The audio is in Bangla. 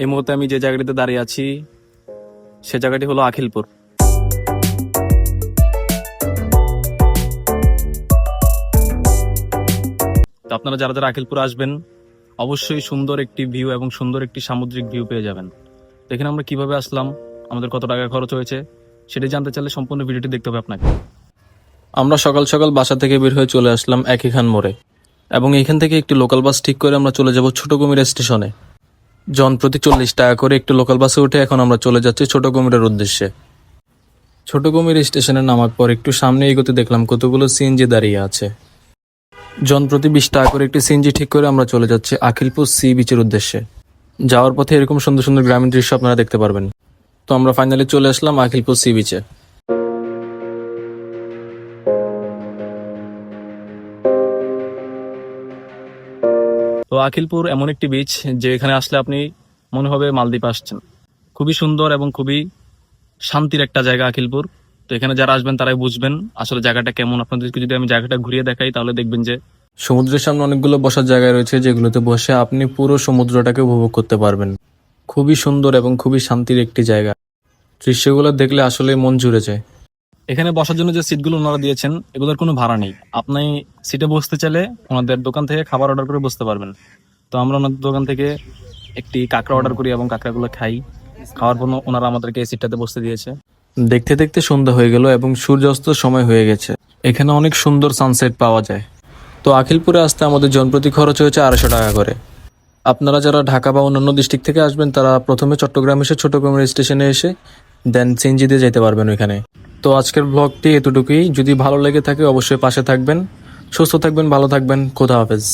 এই মুহূর্তে আমি যে জায়গাটিতে দাঁড়িয়ে আছি সে জায়গাটি হলো আখিলপুর। তো আপনারা যারা যারা আখিলপুর আসবেন অবশ্যই সুন্দর একটি ভিউ এবং সুন্দর একটি সামুদ্রিক ভিউ পেয়ে যাবেন। তো এখানে আমরা কিভাবে আসলাম, আমাদের কত টাকা খরচ হয়েছে সেটা জানতে চাইলে সম্পূর্ণ ভিডিওটি দেখতে হবে আপনাকে। আমরা সকাল সকাল বাসা থেকে বের হয়ে চলে আসলাম একই খান মোড়ে এবং এইখান থেকে একটি লোকাল বাস ঠিক করে আমরা চলে যাব ছোট কুমির স্টেশনে। জনপ্রতি 40 টাকা করে একটি লোকাল বাসে উঠে এখন আমরা চলে যাচ্ছি ছোট কুমিরের উদ্দেশ্যে। ছোট কুমির স্টেশনে নামার পর একটু সামনে এগোতে দেখলাম কতগুলো সিএনজি দাঁড়িয়ে আছে। জনপ্রতি 20 টাকা করে একটি সিএনজি ঠিক করে আমরা চলে যাচ্ছি আখিলপুর সি বিচের উদ্দেশ্যে। যাওয়ার পথে এরকম সুন্দর সুন্দর গ্রামীণ দৃশ্য আপনারা দেখতে পারবেন। তো আমরা ফাইনালি চলে আসলাম আখিলপুর সি বিচে। তো আখিলপুর এমন একটি বিচ যে এখানে আসলে আপনি মনে হবে মালদ্বীপ আসছেন। খুবই সুন্দর এবং খুবই শান্তির একটা জায়গা আখিলপুর। তো এখানে যারা আসবেন তারাই বুঝবেন আসলে জায়গাটা কেমন। আপনাদেরকে যদি আমি জায়গাটা ঘুরিয়ে দেখাই তাহলে দেখবেন যে সমুদ্রের সামনে অনেকগুলো বসার জায়গা রয়েছে যেগুলোতে বসে আপনি পুরো সমুদ্রটাকে উপভোগ করতে পারবেন। খুবই সুন্দর এবং খুবই শান্তির একটি জায়গা। দৃশ্যগুলো দেখলে আসলে মন জুড়ে যায়। এখানে বসার জন্য যে সিটগুলো ওনারা দিয়েছেন এগুলোর কোনো ভাড়া নেই। আপনি সিটে বসতে চাইলে ওনাদের দোকান থেকে খাবার অর্ডার করে বসতে পারবেন। তো আমরা ওনাদের দোকান থেকে একটি কাঁকড়া অর্ডার করি এবং কাঁকড়াগুলো খাই। খাওয়ার পর ওনারা আমাদেরকে এই সিটটাতে বসতে দিয়েছে। দেখতে দেখতে সন্ধ্যা হয়ে গেল এবং সূর্যাস্ত সময় হয়ে গেছে। এখানে অনেক সুন্দর সানসেট পাওয়া যায়। তো আখিলপুরে আসতে আমাদের জনপ্রতি খরচ হয়েছে 250 টাকা করে। আপনারা যারা ঢাকা বা অন্যান্য ডিস্ট্রিক্ট থেকে আসবেন তারা প্রথমে চট্টগ্রাম এসে ছোট কুমির স্টেশনে এসে দেন সিএনজি দিয়ে যেতে পারবেন ওইখানে। তো আজকের ব্লগটি এতটুকুই। যদি ভালো লেগে থাকে অবশ্যই পাশে থাকবেন। সুস্থ থাকবেন, ভালো থাকবেন। খোদা হাফেজ।